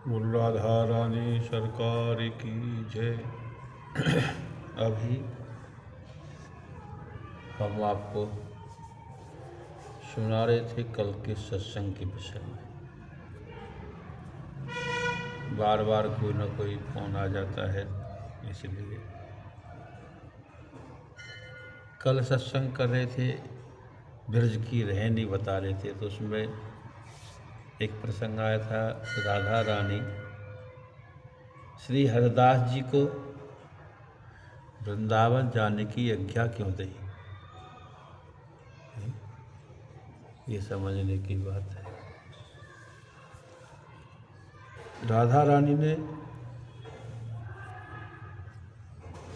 बोल राधा रानी सरकार की जय। अभी हम आपको सुना रहे थे कल के सत्संग के विषय में। बार बार कोई ना कोई फोन आ जाता है, इसलिए कल सत्संग कर रहे थे, ब्रज की रहनी बता रहे थे, तो उसमें एक प्रसंग आया था, राधा रानी श्री हरिदास जी को वृंदावन जाने की आज्ञा क्यों दी। ये समझने की बात है। राधा रानी ने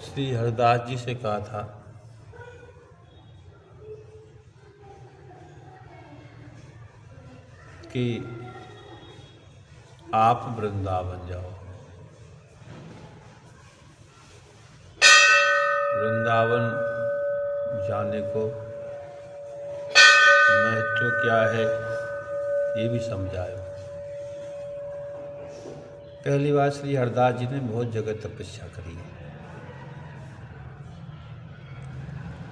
श्री हरिदास जी से कहा था कि आप वृंदावन जाओ। वृंदावन जाने को महत्व क्या है ये भी समझाया। पहली बार श्री हरिदास जी ने बहुत जगह तपस्या करी है,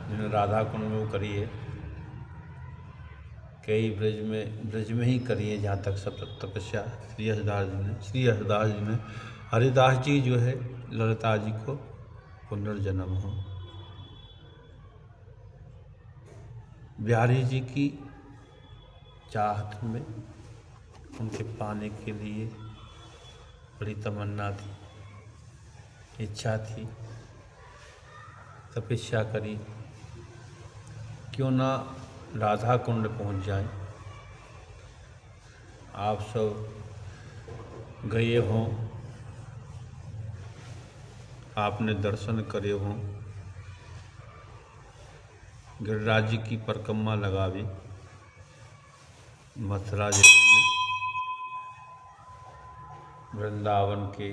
जिन्होंने राधा कुंड में वो करी है, कई ब्रज में ही करी है, जहाँ तक सब तपस्या श्री हरिदास जी ने हरिदास जी जो है ललिता जी को पुनर्जन्म हो, बिहारी जी की चाहत में उनके पाने के लिए बड़ी तमन्ना थी, इच्छा थी, तपस्या करी, क्यों ना राधा कुंड पहुंच जाएं। आप सब गए हों, आपने दर्शन करे हों, गिरिराज जी की परिक्रमा लगावी मथुरा जिले में, वृंदावन के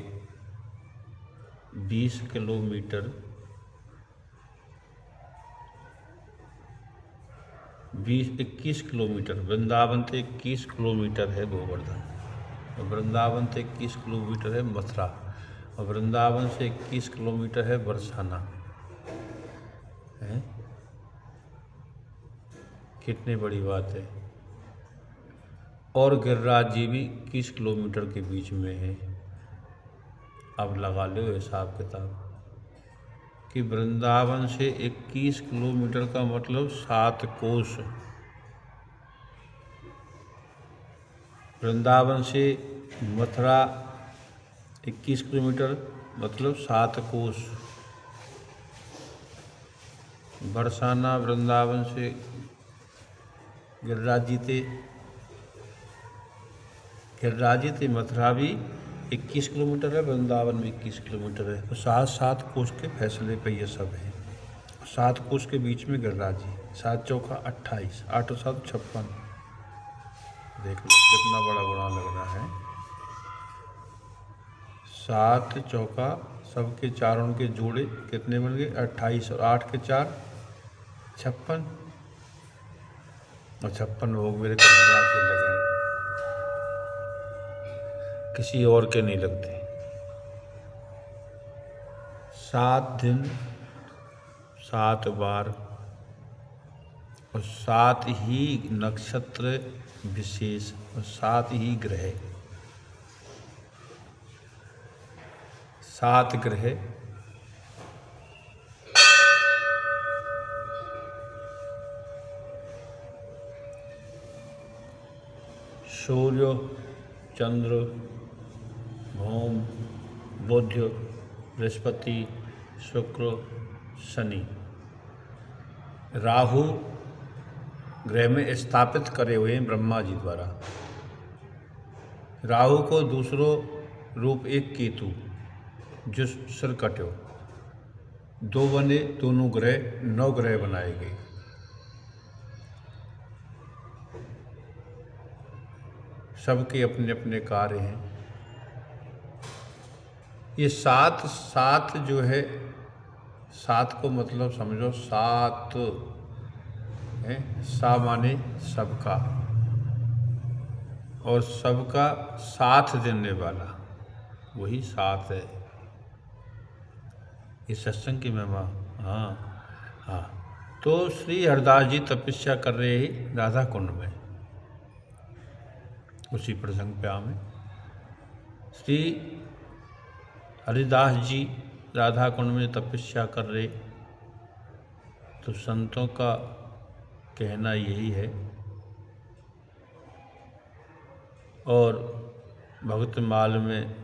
20 किलोमीटर 21 किलोमीटर वृंदावन से 21 किलोमीटर है गोवर्धन, और वृंदावन से 21 किलोमीटर है मथुरा, और वृंदावन से 21 किलोमीटर है बरसाना है। कितनी बड़ी बात है। और गिरिराज जी भी 21 किलोमीटर के बीच में है। अब लगा लो हिसाब किताब कि वृंदावन से 21 किलोमीटर का मतलब 7 कोस। वृंदावन से मथुरा 21 किलोमीटर मतलब 7 कोस। बरसाना वृंदावन से गिरिराज जी थे मथुरा भी 21 किलोमीटर है, वृंदावन में 21 किलोमीटर है, तो 7 कोस के फैसले पे ये सब है। 7 कोस के बीच में गिरिराज जी, 7 चौका 28, 8 और 7 56। देख लो कितना बड़ा गुणा लग रहा है। 7 चौका सबके चारों के जोड़े कितने बन गए 28, और 8 के 4 56, और 56 भोग मेरे कन्हैया के लगे, किसी और के नहीं लगते। 7 दिन 7 बार और 7 ही नक्षत्र विशेष और 7 ही ग्रह, 7 ग्रह सूर्य, चंद्र, भूम, बुध, बृहस्पति, शुक्र, शनि, राहु ग्रह में स्थापित करे हुए हैं ब्रह्मा जी द्वारा। राहु को दूसरो रूप एक केतु जो सिर कट्यो, 2 बने, दोनों ग्रह 9 ग्रह बनाए गए। सबके अपने अपने कार्य हैं। ये 7 जो है, 7 को मतलब समझो 7 है, सा माने सबका, और सबका साथ देने वाला, वही साथ है। ये सत्संग की महिमा। हाँ हाँ। तो श्री हरिदास जी तपस्या कर रहे हैं राधा कुंड में। उसी प्रसंग पे आवे श्री हरिदास जी राधा कुंड में तपस्या कर रहे। तो संतों का कहना यही है, और भक्त माल में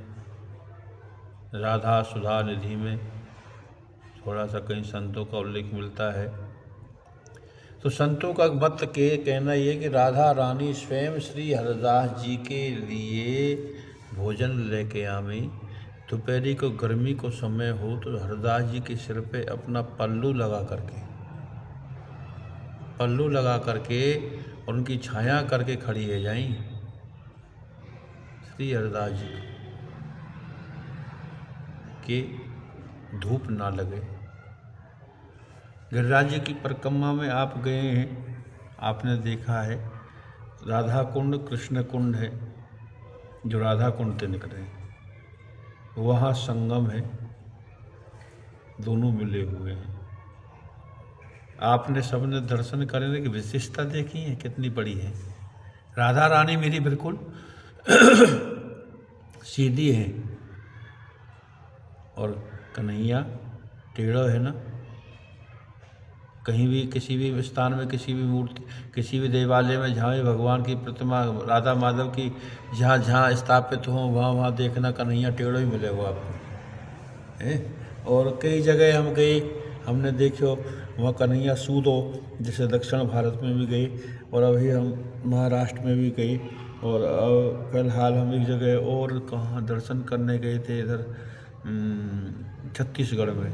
राधा सुधा निधि में थोड़ा सा कहीं संतों का उल्लेख मिलता है। तो संतों का मत के कहना ये कि राधा रानी स्वयं श्री हरिदास जी के लिए भोजन लेके आवी। दोपहरी को गर्मी को समय हो तो हरिदास जी के सिर पे अपना पल्लू लगा करके और उनकी छाया करके खड़ी है जाई श्री हरिदास जी के धूप ना लगे। गिरिराज जी की परिक्रमा में आप गए हैं, आपने देखा है राधा कुंड कृष्ण कुंड है, जो राधा कुंड से निकले वहाँ संगम है, दोनों मिले हुए हैं। आपने सबने दर्शन करने की विशेषता देखी है कितनी बड़ी है। राधा रानी मेरी बिल्कुल सीधी है और कन्हैया टेढ़ा है ना। कहीं भी किसी भी स्थान में किसी भी मूर्ति किसी भी देवालय में जहाँ भी भगवान की प्रतिमा राधा माधव की जहाँ जहाँ स्थापित हो वहाँ देखना कन्हैया टेढ़ो ही मिलेगा आपको है। और कई जगह हम गए, हमने देखो वहाँ कन्हैया सूदो, जैसे दक्षिण भारत में भी गए और अभी हम महाराष्ट्र में भी गए। और फिलहाल हम एक जगह और कहाँ दर्शन करने गए थे, इधर छत्तीसगढ़ में।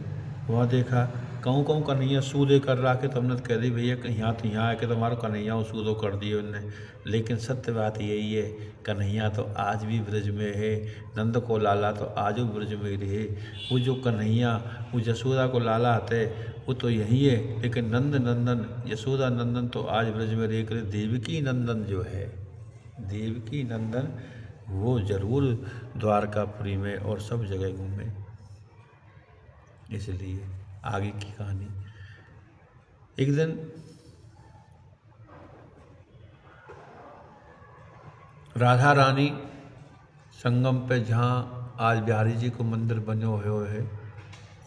वहाँ देखा कहूँ कन्हैया सूदे कर रहा के, तो हमने कह दी भैया यहाँ तो यहाँ आके तुम्हारा कन्हैया सूदो कर दिए उनने। लेकिन सत्य बात यही है, कन्हैया तो आज भी ब्रज में है, नंद को लाला तो आज भी ब्रज में रहे। वो जो कन्हैया वो यशोदा को लाला आते वो तो यही है, लेकिन नंद नंदन यशोदा नंदन तो आज ब्रज में रह कर देवकी नंदन जो है, देवकी नंदन वो जरूर द्वारकापुरी में और सब जगह घूमे। इसलिए आगे की कहानी, एक दिन राधा रानी संगम पे जहाँ आज बिहारी जी को मंदिर बनो हुए है,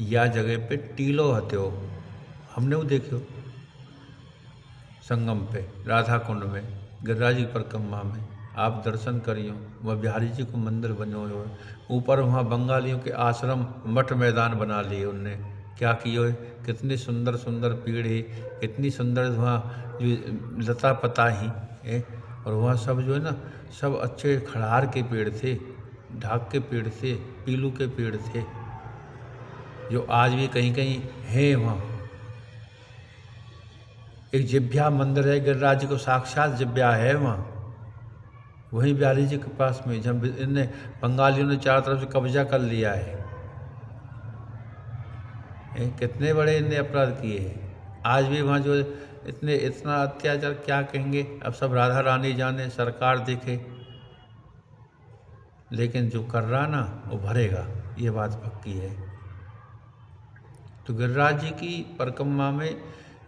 या जगह पे टीलो हत्यो हमने वो देखो संगम पे राधा कुंड में गिरिराज की परिक्रमा में आप दर्शन करियो। वह बिहारी जी को मंदिर बनो हुए, ऊपर वहाँ बंगालियों के आश्रम मठ मैदान बना लिए उनने। क्या किए, कितने सुंदर सुंदर पेड़ है, कितनी सुंदर वहाँ जो लता पता ही है। और वहाँ सब जो है ना सब अच्छे खड़ार के पेड़ थे, ढाक के पेड़ थे, पीलू के पेड़ थे, जो आज भी कहीं कहीं है। वहाँ एक जिभ्या मंदिर है, गिरिराज जी को साक्षात जिभ्या है वहाँ, वहीं बिहारी जी के पास में, जब इनने बंगालियों ने चारों तरफ से कब्जा कर लिया है। कितने बड़े इनने अपराध किए हैं। आज भी वहाँ जो इतना अत्याचार क्या कहेंगे, अब सब राधा रानी जाने, सरकार देखे, लेकिन जो कर रहा ना वो भरेगा, ये बात पक्की है। तो गिरिराज जी की परिक्रमा में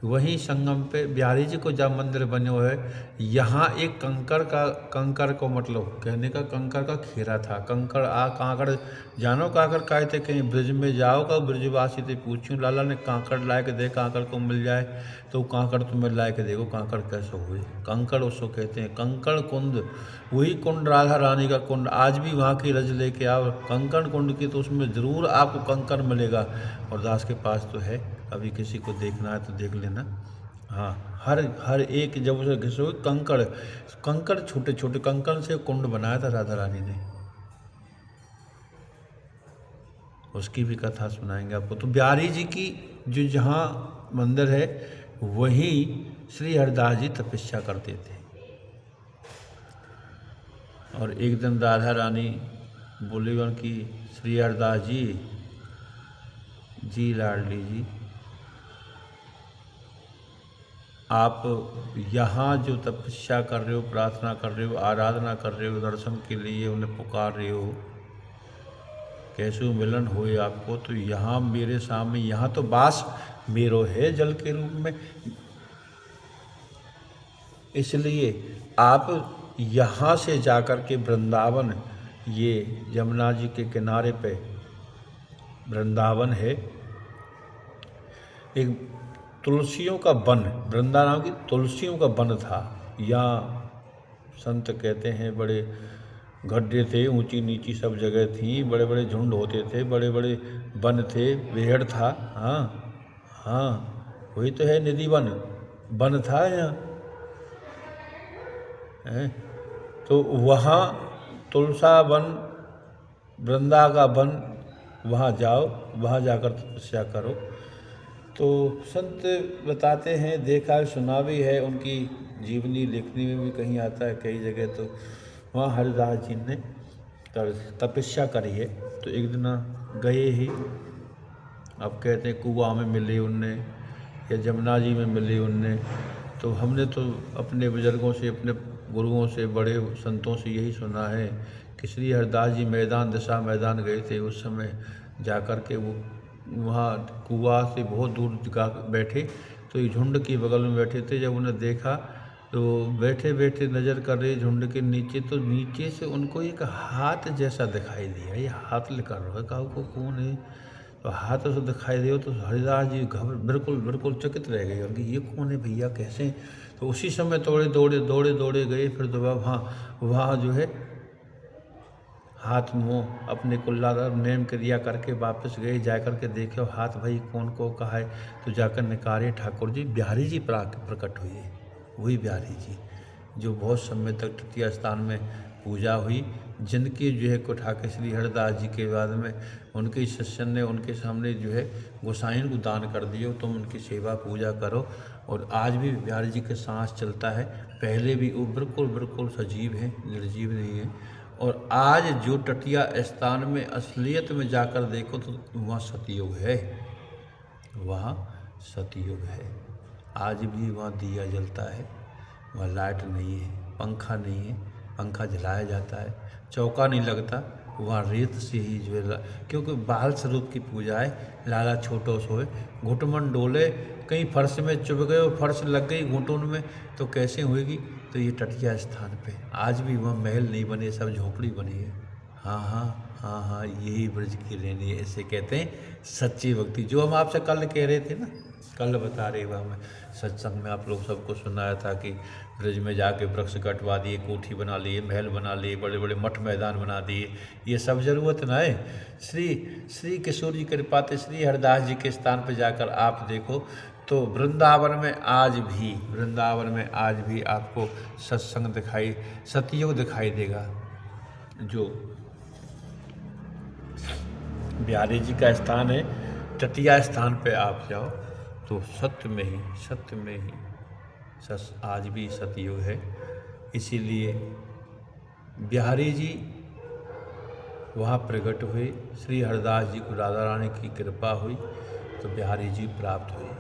वहीं संगम पे बिहारी जी को जब मंदिर बने हुए है, यहाँ एक कंकर को मतलब कहने का कंकर का खेरा था। कांकड़ जानो कांकड़ काहे थे, कहीं ब्रिज में जाओ का ब्रिजवासी से पूछूं, लाला ने कांकड़ लाए के दे, कांकड़ को मिल जाए तो कांकड़ तुम्हें लाए के देखो कांकड़ कैसे हुए। कंकड़ उसको कहते हैं, कंकड़ कुंड, वही कुंड राधा रानी का कुंड। आज भी वहाँ की रज लेके आओ कंकड़ कुंड की, तो उसमें ज़रूर आपको कंकड़ मिलेगा। और दास के पास तो है, अभी किसी को देखना है तो देख लेना। हाँ, हर एक जब उसे घिसो कंकड़ छोटे छोटे कंकड़ से कुंड बनाया था राधा रानी ने, उसकी भी कथा सुनाएंगे आपको। तो बिहारी जी की जो जहाँ मंदिर है वहीं श्री हरिदास जी तपस्या करते थे। और एक दिन राधा रानी बोली कि श्री हरिदास जी लाडली जी आप यहाँ जो तपस्या कर रहे हो, प्रार्थना कर रहे हो, आराधना कर रहे हो, दर्शन के लिए उन्हें पुकार रहे हो, कैसे मिलन होए आपको, तो यहाँ मेरे सामने, यहाँ तो वास मेरो है जल के रूप में। इसलिए आप यहाँ से जाकर के वृंदावन, ये यमुना जी के किनारे पे वृंदावन है, एक तुलसियों का वन, वृंदावन की तुलसियों का वन था। यहाँ संत कहते हैं बड़े गड्ढे थे, ऊंची नीची सब जगह थी, बड़े बड़े झुंड होते थे, बड़े बड़े वन थे, बेहड़ था। हाँ हाँ, वही तो है निधि वन, वन था यहाँ है। तो वहाँ तुलसा वन, वृंदा का वन, वहाँ जाओ, वहाँ जाकर तपस्या करो। तो संत बताते हैं, देखा सुना भी है, उनकी जीवनी लिखने में भी कहीं आता है कई जगह। तो वहाँ हरिदास जी ने तपस्या करी है। तो एक दिन गए ही, अब कहते हैं कुआं में मिले उनने या जमुना जी में मिले उनने। तो हमने तो अपने बुजुर्गों से, अपने गुरुओं से, बड़े संतों से यही सुना है कि श्री हरिदास जी मैदान, दिशा मैदान गए थे। उस समय जाकर के वो वहाँ कुआं से बहुत दूर जा बैठे, तो ये झुंड के बगल में बैठे थे। जब उन्हें देखा तो बैठे बैठे नज़र कर रहे झुंड के नीचे, तो नीचे से उनको एक हाथ जैसा दिखाई दिया। ये हाथ लेकर रहा है, कहा को कौन है, तो हाथ से दिखाई दिया। तो हरिदास जी बिल्कुल बिल्कुल चकित रह गए, उनकी ये कौन है भैया, कैसे। तो उसी समय दौड़े गए। फिर दोबारा वहाँ जो है हाथ मुँह अपने कुल्लादार नेम क्रिया करके वापस गए। जा कर के देखे हाथ, भाई कौन को कहा है। तो जाकर निकारे, ठाकुर जी बिहारी जी प्रकट हुए। वही बिहारी जी जो बहुत समय तक तृतीय स्थान में पूजा हुई, जिनकी जो है को ठाकुर श्री हरिदास जी के बाद में उनके शिष्य ने उनके सामने जो है गोसाइन को दान कर दियो, तुम उनकी सेवा पूजा करो। और आज भी बिहारी जी के सांस चलता है। पहले भी वो बिल्कुल बिल्कुल सजीव है, निर्जीव नहीं है। और आज जो तटिया स्थान में असलियत में जाकर देखो तो वहाँ सतयुग है, वहाँ सतयुग है। आज भी वहाँ दिया जलता है, वहाँ लाइट नहीं है, पंखा नहीं है, पंखा जलाया जाता है, चौका नहीं लगता। वहाँ रेत से ही जो है, क्योंकि बाल स्वरूप की पूजा है। लाला छोटो सोए, घुटमन डोले, कहीं फर्श में चुभ गए और फर्श लग गई घुटन में, तो कैसे होएगी। तो ये तटिया स्थान पे आज भी वहाँ महल नहीं बने, सब झोपड़ी बनी है। हाँ हाँ हाँ हाँ, यही ब्रज की रहनी है। इसे कहते हैं सच्ची भक्ति। जो हम आपसे कल कह रहे थे ना, कल बता रहे हुआ मैं सत्संग में आप लोग सबको सुनाया था कि ब्रज में जाके वृक्ष कटवा दिए, कोठी बना लिए, महल बना लिए, बड़े बड़े मठ मैदान बना दिए। ये सब ज़रूरत ना है। श्री किशोर जी कृपा से श्री हरिदास जी के स्थान पर जाकर आप देखो तो वृंदावन में आज भी आपको सत्संग दिखाई, सतयुग दिखाई देगा। जो बिहारी जी का स्थान है, तटिया स्थान पे आप जाओ तो सत्य में ही आज भी सतयुग है। इसीलिए बिहारी जी वहाँ प्रकट हुए, श्री हरिदास जी को राधा रानी की कृपा हुई तो बिहारी जी प्राप्त हुए।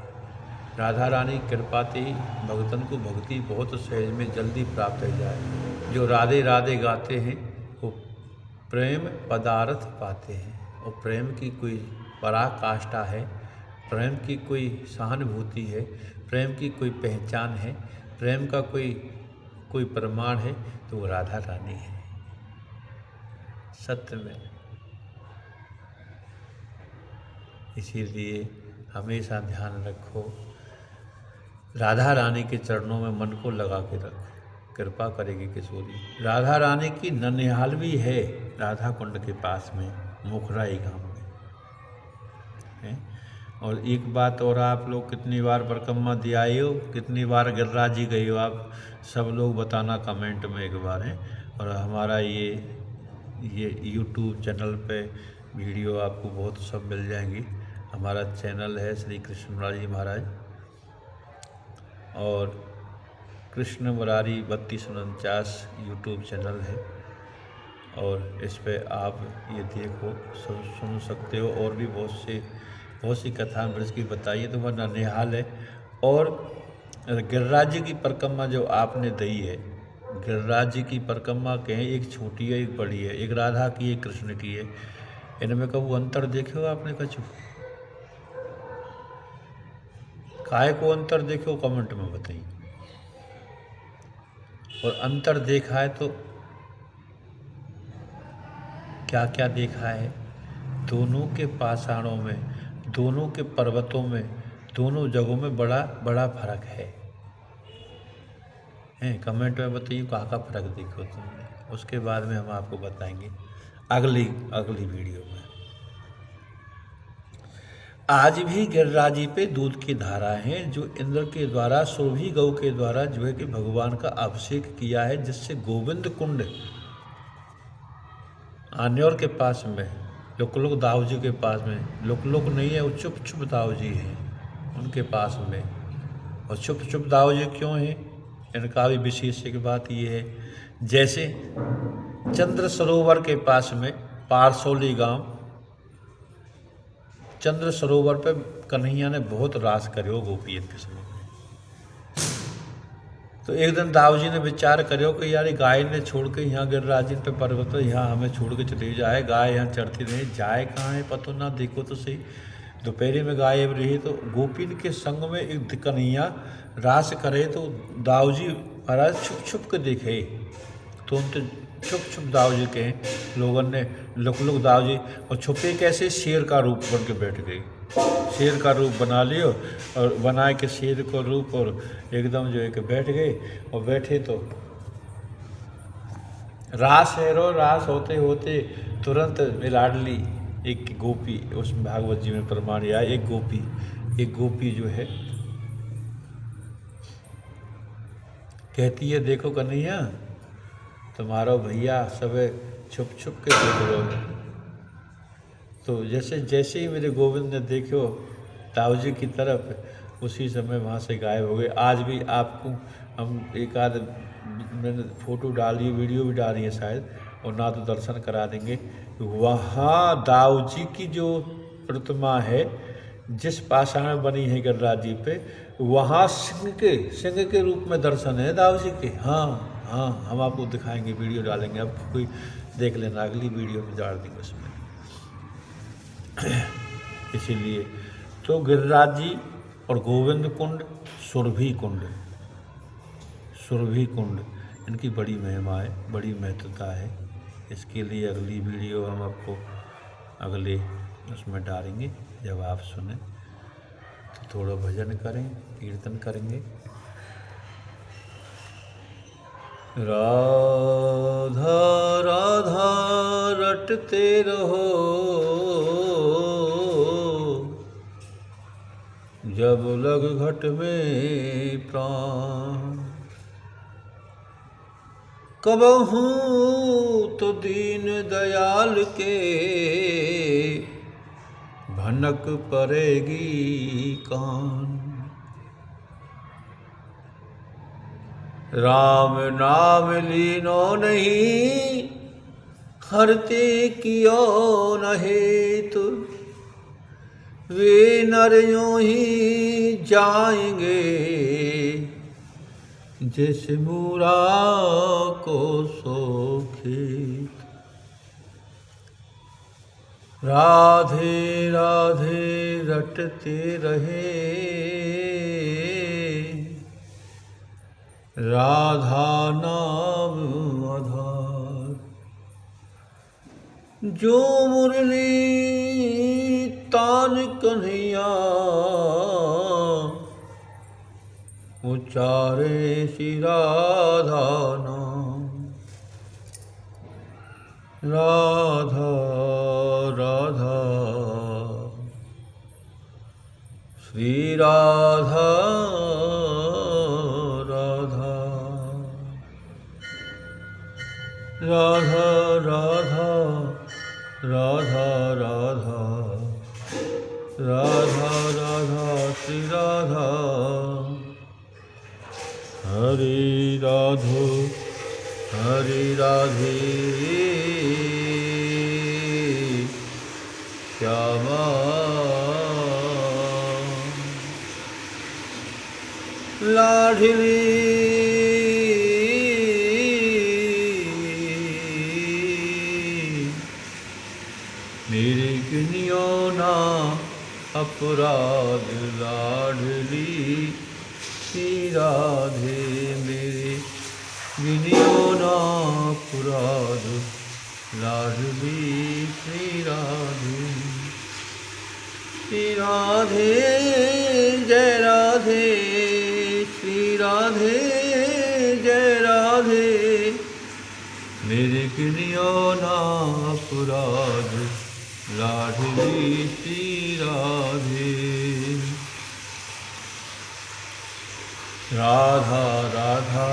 राधा रानी की कृपा से ही भगतन को भक्ति बहुत सहज में जल्दी प्राप्त हो जाए। जो राधे राधे गाते हैं वो प्रेम पदार्थ पाते हैं। और प्रेम की कोई पराकाष्ठा है, प्रेम की कोई सहानुभूति है, प्रेम की कोई पहचान है, प्रेम का कोई प्रमाण है, तो वो राधा रानी है। सत्य में इसीलिए हमेशा ध्यान रखो, राधा रानी के चरणों में मन को लगा के रखो, कृपा करेगी किशोरी। राधा रानी की ननिहाल भी है राधा कुंड के पास में, मुखराई गांव में है। और एक बात और, आप लोग कितनी बार परिक्रमा दिया हो, कितनी बार गिरिराज जी गए हो, आप सब लोग बताना कमेंट में एक बार है। और हमारा ये यूट्यूब चैनल पे वीडियो आपको बहुत सब मिल जाएंगी। हमारा चैनल है श्री कृष्ण मुरारी जी महाराज, और कृष्ण मुरारी 3249 यूट्यूब चैनल है। और इस पे आप ये देखो, सुन सकते हो। और भी बहुत सी कथा ब्रज की बताइए तो वह ननिहाल है। और गिरिराज जी की परिक्रमा जो आपने दी है, गिरिराज जी की परिक्रमा कहें, एक छोटी है एक बड़ी है, एक राधा की एक कृष्ण की है, इनमें कबू अंतर देखे हो आपने कछु? काय को अंतर देखे हो कमेंट में बताइए। और अंतर देखा है तो क्या क्या देखा है? दोनों के पाषाणों में, दोनों के पर्वतों में, दोनों जगहों में बड़ा बड़ा फर्क है। कमेंट में बताइए कहाँ का फर्क देखो तुमने, उसके बाद में हम आपको बताएंगे अगली वीडियो में। आज भी गिरिराज जी पे दूध की धारा हैं जो इंद्र के द्वारा, सुरभि गौ के द्वारा जो है कि भगवान का अभिषेक किया है, जिससे गोविंद कुंड आन्योर के पास में, लोकलोक दाऊ जी के पास में, लोकलोक नहीं है वो चुप चुप दाऊ जी हैं उनके पास में। और चुप चुप दाऊ जी क्यों हैं, इनका भी विशेष एक बात ये है, जैसे चंद्र सरोवर के पास में पारसौली गांव, चंद्र सरोवर पे कन्हैया ने बहुत रास करो गोपियन के समय में। तो एक दिन दाऊ जी ने विचार करो कि यार गाय ने छोड़ के यहाँ गिरिराज जी पे पर्वत, यहाँ हमें छोड़ के चले जाए, गाय यहाँ चढ़ती नहीं, जाए कहाँ है पतो ना, देखो तो सही। दोपहर में गाय रही तो गोपिन के संग में एक कन्हैया रास करे, तो दाऊ जी महाराज छुप छुप के देखे, तो उन तो छुप छुप दाऊ जी के लोगों ने लुक दाऊ जी, और छुपे कैसे, शेर का रूप बन के बैठ गई, शेर का रूप बना लियो और बना के शेर को रूप, और एकदम जो है कि बैठ गए। और बैठे तो रास रास होते होते तुरंत लाडली एक गोपी, उसमें भागवत जी में प्रमाण आया, एक गोपी जो है कहती है, देखो कन्हैया तुम्हारा भैया सब छुप छुप के देख रहे हो। तो जैसे ही मेरे गोविंद ने देखो दाऊ जी की तरफ, उसी समय वहाँ से गायब हो गए। आज भी आपको हम एक आध मैंने फ़ोटो डाली, वीडियो भी डाली है शायद, और ना तो दर्शन करा देंगे। वहाँ दाऊ जी की जो प्रतिमा है, जिस पाषाण में बनी है गिरिराज जी पे, वहाँ सिंह के रूप में दर्शन है दाऊ जी के। हाँ, हम आपको दिखाएंगे, वीडियो डालेंगे, आप कोई देख लेना, अगली वीडियो में डाल देंगे उसमें। इसीलिए तो गिरिराज जी और गोविंद कुंड, सुरभि कुंड इनकी बड़ी महिमा है, बड़ी महत्वता है। इसके लिए अगली वीडियो हम आपको अगले उसमें डालेंगे। जब आप सुने तो थोड़ा भजन करें, कीर्तन करेंगे। राधा राधा रटते रहो, जब लग घट में प्राण, कबहू तो दीन दयाल के भनक पड़ेगी कान। राम नाम लीनो नहीं, हरते कियो न हेतु, वे नर यूं ही जाएंगे, जैसे मूरा को सो खेत। राधे राधे रटते रहे, राधा नाम आधार। जो मुरली तान कन्हैया, उचारे श्री राधा नाम। राधा राधा श्री राधा राधा, राधा राधा राधा राधा, राधा राधा श्री राधा। हरि राधो हरि राधे श्यामा, ला लाडली मेरे गिनियो ना अपराध लाडली श्री राधे मेरे गिनियो ना अपराध लाडली श्री राधे जय राधे श्री राधे जय राधे मेरे गिनियो ना अपराध लाडली श्री राधे राधा राधा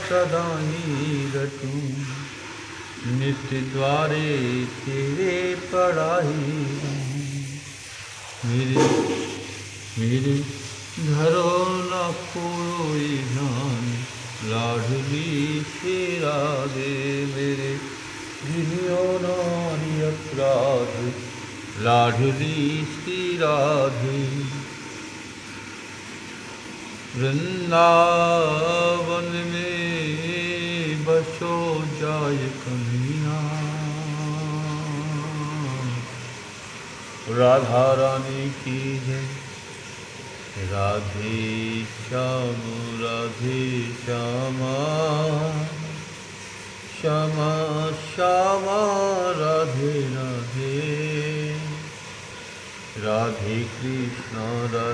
सदा ही रटूं नित्य द्वारे तेरे पढ़ाई मेरे धरो न कोई ध्यान लाडली श्री राधे मेरे गिनियो नारी अपराध लाडली श्री राधे वृंदावन में बसो जाय कन्हैया राधा रानी की जय राधे श्यामा श्यामा श्यामा राधे राधे राधे कृष्ण राधे